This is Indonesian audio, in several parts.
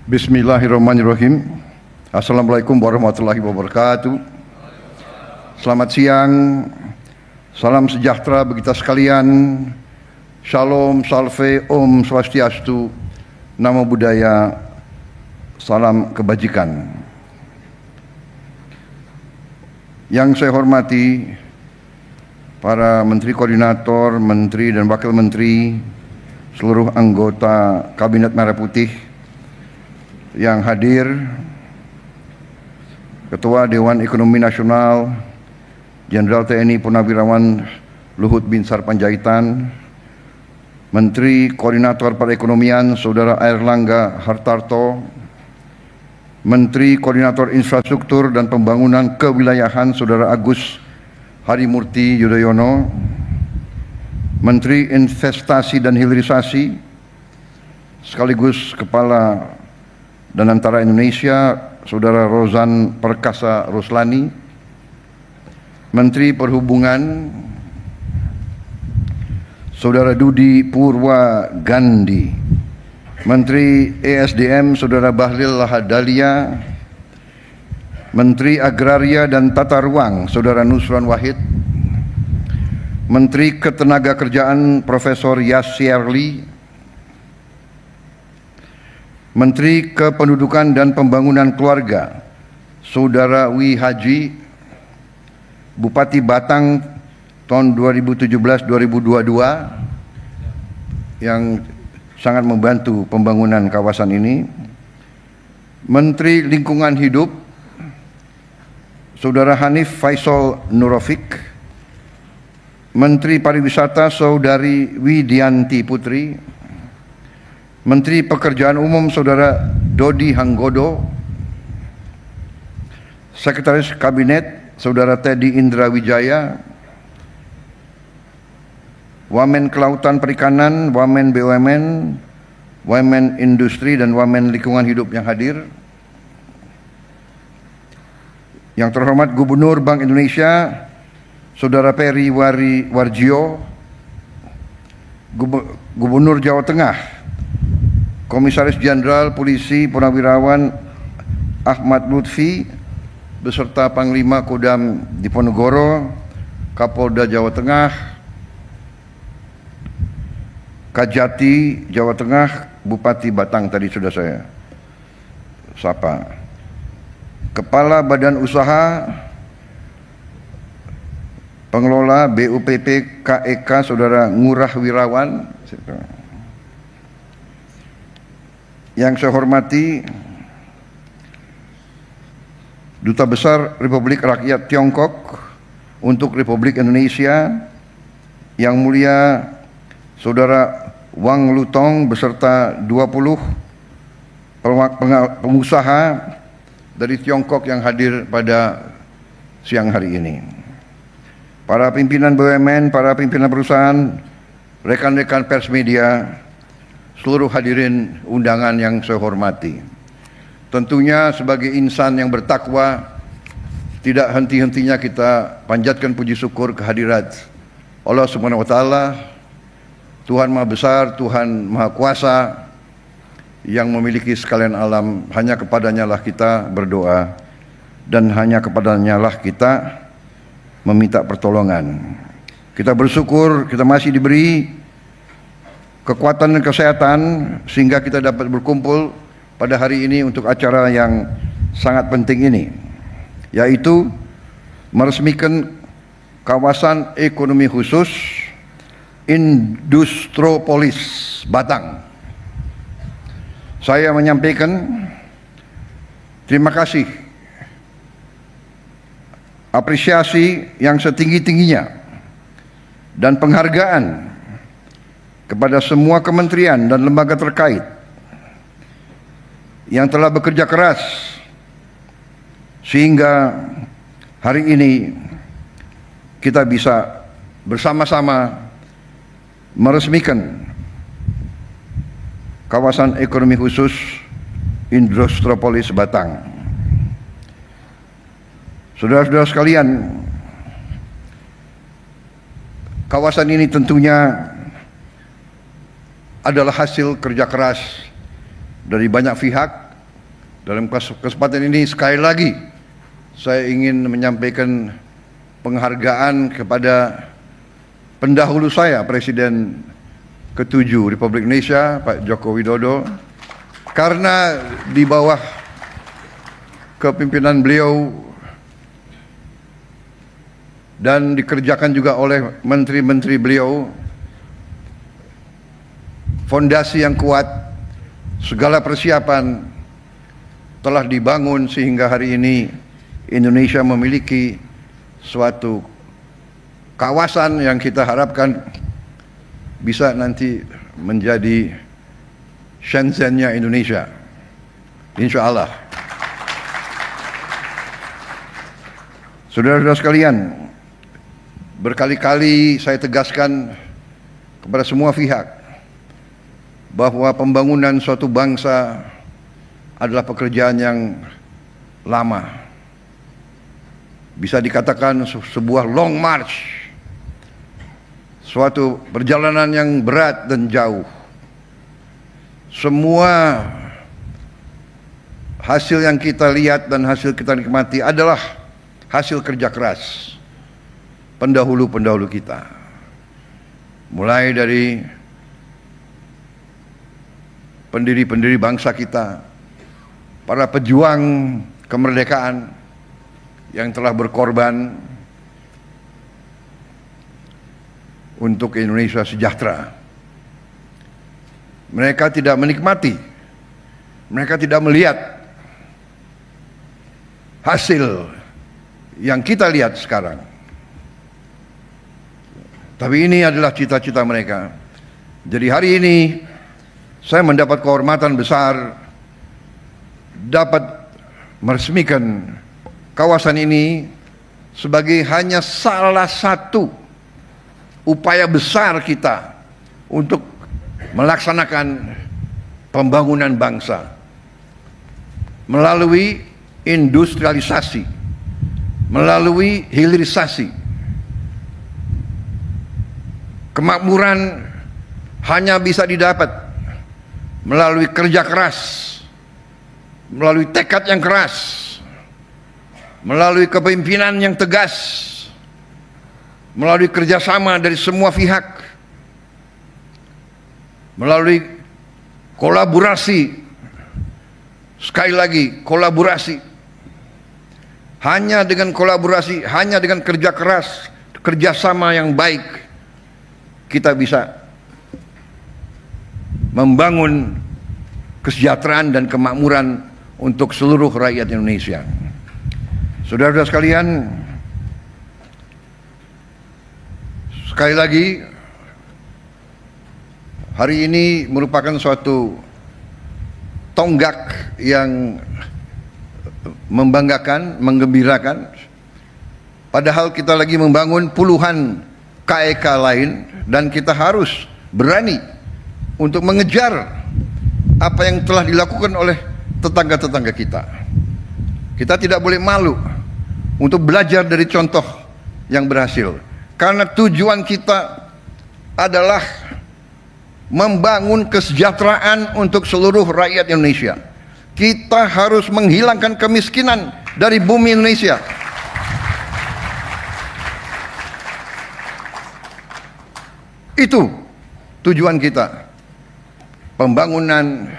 Bismillahirrahmanirrahim. Assalamualaikum warahmatullahi wabarakatuh. Selamat siang, salam sejahtera bagi kita sekalian. Shalom, salve, om swastiastu, namo buddhaya, salam kebajikan. Yang saya hormati para menteri koordinator, menteri dan wakil menteri, seluruh anggota Kabinet Merah Putih yang hadir, Ketua Dewan Ekonomi Nasional Jenderal TNI Purnawirawan Luhut Binsar Panjaitan, Menteri Koordinator Perekonomian Saudara Airlangga Hartarto, Menteri Koordinator Infrastruktur dan Pembangunan Kewilayahan Saudara Agus Harimurti Yudhoyono, Menteri Investasi dan Hilirisasi sekaligus Kepala dan Antara Indonesia Saudara Rozan Perkasa Roslani, Menteri Perhubungan Saudara Dudi Purwa Gandhi, Menteri ESDM Saudara Bahlil Lahadalia, Menteri Agraria dan Tata Ruang Saudara Nusron Wahid, Menteri Ketenagakerjaan Profesor Yasirli, Menteri Kependudukan dan Pembangunan Keluarga Saudara Wi Haji, Bupati Batang tahun 2017-2022 yang sangat membantu pembangunan kawasan ini, Menteri Lingkungan Hidup Saudara Hanif Faisal Nurofik, Menteri Pariwisata Saudari Widianti Putri, Menteri Pekerjaan Umum Saudara Dodi Hanggodo, Sekretaris Kabinet Saudara Teddy Indra Wijaya, Wamen Kelautan Perikanan, Wamen BUMN, Wamen Industri dan Wamen Lingkungan Hidup yang hadir, yang terhormat Gubernur Bank Indonesia Saudara Peri Warjio, Gubernur Jawa Tengah Komisaris Jenderal Polisi Purnawirawan Ahmad Lutfi beserta Panglima Kodam Diponegoro, Kapolda Jawa Tengah, Kajati Jawa Tengah, Bupati Batang tadi sudah saya sapa, Kepala Badan Usaha Pengelola BUPP KEK Saudara Ngurah Wirawan, yang saya hormati Duta Besar Republik Rakyat Tiongkok untuk Republik Indonesia, yang mulia Saudara Wang Lutong beserta 20 pengusaha dari Tiongkok yang hadir pada siang hari ini, para pimpinan BUMN, para pimpinan perusahaan, rekan-rekan pers media, seluruh hadirin undangan yang saya hormati. Tentunya sebagai insan yang bertakwa, tidak henti-hentinya kita panjatkan puji syukur kehadirat Allah Subhanahu wa taala, Tuhan Maha Besar, Tuhan Maha Kuasa yang memiliki sekalian alam. Hanya kepadanya lah kita berdoa dan hanya kepadanya lah kita meminta pertolongan. Kita bersyukur kita masih diberi kekuatan dan kesehatan sehingga kita dapat berkumpul pada hari ini untuk acara yang sangat penting ini, yaitu meresmikan kawasan ekonomi khusus Industropolis Batang. Saya menyampaikan terima kasih, apresiasi yang setinggi-tingginya dan penghargaan kepada semua kementerian dan lembaga terkait yang telah bekerja keras sehingga hari ini kita bisa bersama-sama meresmikan kawasan ekonomi khusus Industropolis Batang. Saudara-saudara sekalian, kawasan ini tentunya adalah hasil kerja keras dari banyak pihak Dalam kesempatan ini sekali lagi saya ingin menyampaikan penghargaan kepada pendahulu saya, Presiden ke-7 Republik Indonesia, Pak Joko Widodo, karena di bawah kepimpinan beliau dan dikerjakan juga oleh menteri-menteri beliau, fondasi yang kuat, segala persiapan telah dibangun sehingga hari ini Indonesia memiliki suatu kawasan yang kita harapkan bisa nanti menjadi Shenzhen-nya Indonesia, insya Allah. Saudara-saudara sekalian, berkali-kali saya tegaskan kepada semua pihak bahwa pembangunan suatu bangsa adalah pekerjaan yang lama. Bisa dikatakan sebuah long march, suatu perjalanan yang berat dan jauh. Semua hasil yang kita lihat dan hasil kita nikmati adalah hasil kerja keras pendahulu-pendahulu kita. Mulai dari pendiri-pendiri bangsa kita, para pejuang kemerdekaan yang telah berkorban untuk Indonesia sejahtera. Mereka tidak menikmati, mereka tidak melihat hasil yang kita lihat sekarang. Tapi ini adalah cita-cita mereka. Jadi hari ini saya mendapat kehormatan besar dapat meresmikan kawasan ini sebagai hanya salah satu upaya besar kita untuk melaksanakan pembangunan bangsa melalui industrialisasi, melalui hilirisasi. Kemakmuran hanya bisa didapat melalui kerja keras, melalui tekad yang keras, melalui kepemimpinan yang tegas, melalui kerjasama dari semua pihak, melalui kolaborasi. Sekali lagi, kolaborasi. Hanya dengan kolaborasi, hanya dengan kerja keras, kerjasama yang baik, kita bisa membangun kesejahteraan dan kemakmuran untuk seluruh rakyat Indonesia. Saudara-saudara sekalian, sekali lagi, hari ini merupakan suatu tonggak yang membanggakan, menggembirakan. Padahal kita lagi membangun puluhan KEK lain dan kita harus berani untuk mengejar apa yang telah dilakukan oleh tetangga-tetangga kita. Kita tidak boleh malu untuk belajar dari contoh yang berhasil, karena tujuan kita adalah membangun kesejahteraan untuk seluruh rakyat Indonesia. Kita harus menghilangkan kemiskinan dari bumi Indonesia. Itu tujuan kita. Pembangunan,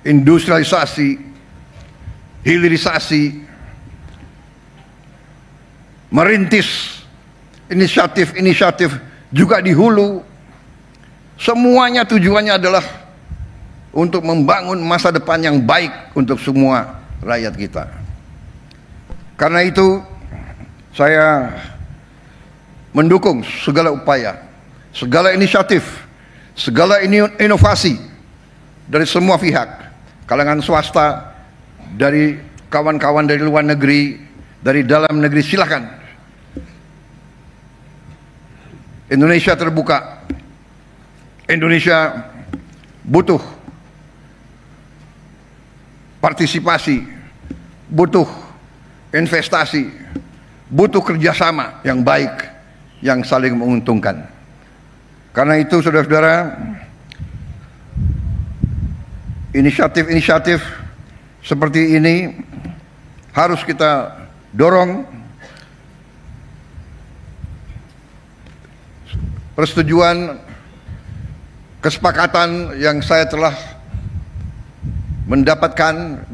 industrialisasi, hilirisasi, merintis inisiatif-inisiatif juga di hulu. Semuanya tujuannya adalah untuk membangun masa depan yang baik untuk semua rakyat kita. Karena itu saya mendukung segala upaya, segala inisiatif, segala inovasi dari semua pihak, kalangan swasta, dari kawan-kawan dari luar negeri, dari dalam negeri. Silakan. Indonesia terbuka. Indonesia butuh partisipasi, butuh investasi, butuh kerjasama yang baik, yang saling menguntungkan. Karena itu saudara-saudara, inisiatif-inisiatif seperti ini harus kita dorong. Persetujuan kesepakatan yang saya telah mendapatkan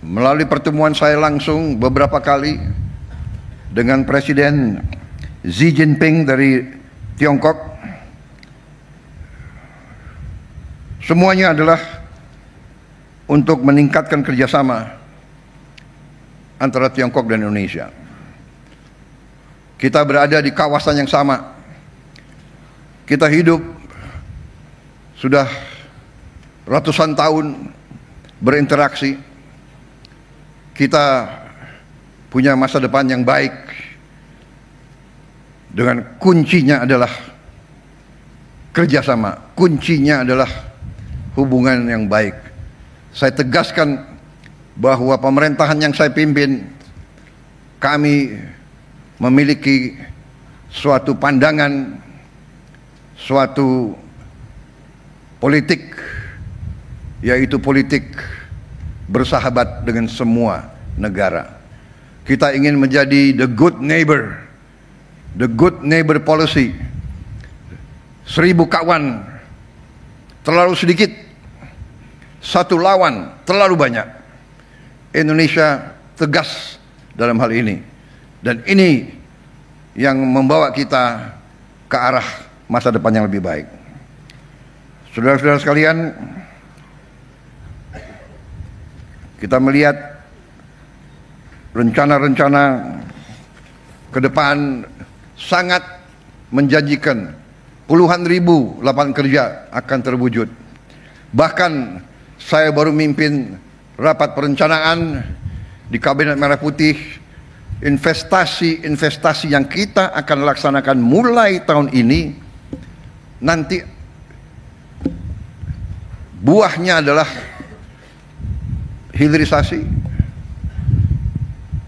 melalui pertemuan saya langsung beberapa kali dengan Presiden Xi Jinping dari Tiongkok, semuanya adalah untuk meningkatkan kerjasama antara Tiongkok dan Indonesia. Kita berada di kawasan yang sama. Kita hidup sudah ratusan tahun berinteraksi. Kita punya masa depan yang baik. Dengan kuncinya adalah kerjasama. Kuncinya adalah hubungan yang baik. Saya tegaskan bahwa pemerintahan yang saya pimpin, kami memiliki suatu pandangan, suatu politik, yaitu politik bersahabat dengan semua negara. Kita ingin menjadi the good neighbor policy. 1000 kawan terlalu sedikit, 1 lawan terlalu banyak. Indonesia tegas dalam hal ini, dan ini yang membawa kita ke arah masa depan yang lebih baik. Saudara-saudara sekalian, kita melihat rencana-rencana ke depan sangat menjanjikan. Puluhan ribu lapangan kerja akan terwujud. Bahkan saya baru mimpin rapat perencanaan di Kabinet Merah Putih. Investasi yang kita akan laksanakan mulai tahun ini, nanti buahnya adalah hilirisasi,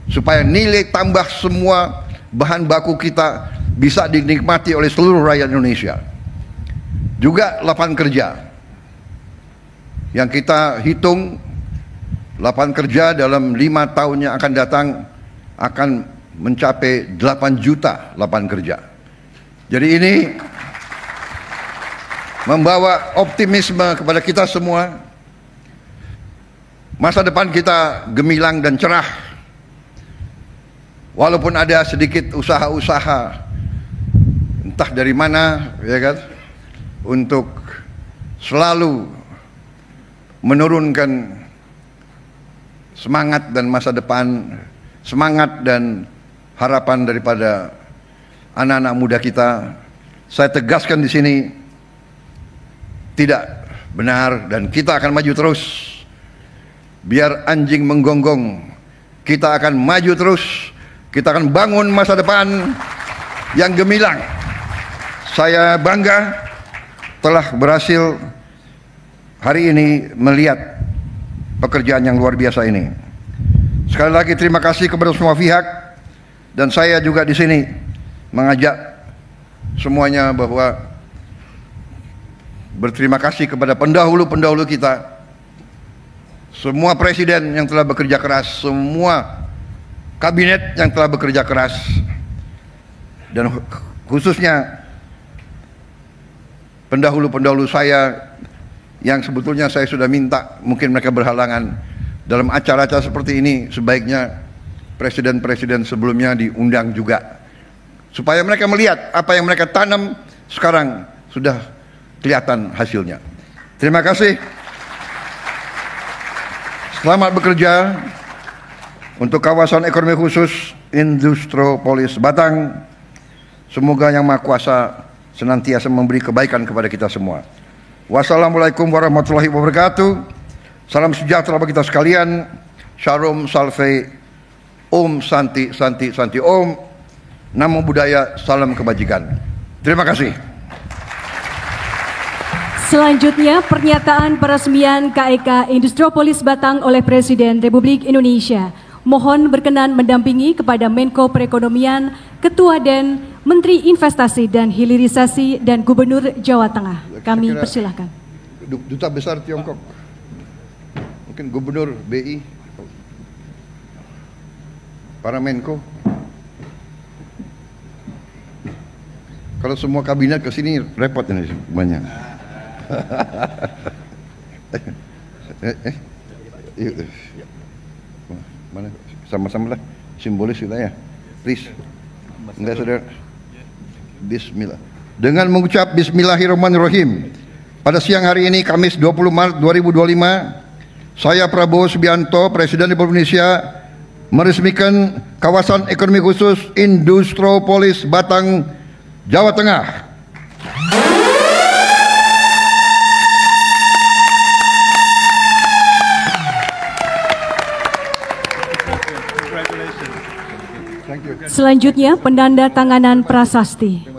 supaya nilai tambah semua bahan baku kita bisa dinikmati oleh seluruh rakyat Indonesia. Juga lapangan kerja yang kita hitung, lapangan kerja dalam 5 tahun yang akan datang akan mencapai 8 juta lapangan kerja. Jadi ini membawa optimisme kepada kita semua. Masa depan kita gemilang dan cerah. Walaupun ada sedikit usaha-usaha entah dari mana, ya kan, untuk selalu menurunkan semangat dan masa depan, semangat dan harapan daripada anak-anak muda kita. Saya tegaskan di sini, tidak benar, dan kita akan maju terus. Biar anjing menggonggong, kita akan maju terus. Kita akan bangun masa depan yang gemilang. Saya bangga telah berhasil hari ini melihat pekerjaan yang luar biasa ini. Sekali lagi terima kasih kepada semua pihak, dan saya juga di sini mengajak semuanya bahwa berterima kasih kepada pendahulu-pendahulu kita, semua presiden yang telah bekerja keras, semua kabinet yang telah bekerja keras, dan khususnya pendahulu-pendahulu saya yang sebetulnya saya sudah minta, mungkin mereka berhalangan. Dalam acara-acara seperti ini sebaiknya presiden-presiden sebelumnya diundang juga, supaya mereka melihat apa yang mereka tanam sekarang sudah kelihatan hasilnya. Terima kasih. Selamat bekerja untuk kawasan ekonomi khusus Industropolis Batang. Semoga Yang Maha Kuasa senantiasa memberi kebaikan kepada kita semua. Wassalamualaikum warahmatullahi wabarakatuh. Salam sejahtera bagi kita sekalian. Shalom Salve, Om Santi Santi Santi Om. Namo Buddhaya, salam kebajikan. Terima kasih. Selanjutnya pernyataan peresmian KEK Industropolis Batang oleh Presiden Republik Indonesia. Mohon berkenan mendampingi kepada Menko Perekonomian, Ketua DEN, Menteri Investasi dan Hilirisasi dan Gubernur Jawa Tengah. Kami persilahkan. Duta Besar Tiongkok. mungkin Gubernur BI, para Menko. Kalau semua kabinet ke sini repot ini banyak. Mana sama-sama lah simbolis kita ya. Please. Enggak saudara. Bismillah. Dengan mengucap Bismillahirrahmanirrahim. Pada siang hari ini Kamis 20 Maret 2025, saya Prabowo Subianto, Presiden Republik Indonesia, meresmikan kawasan ekonomi khusus Industropolis Batang, Jawa Tengah. Selanjutnya penanda tanganan prasasti.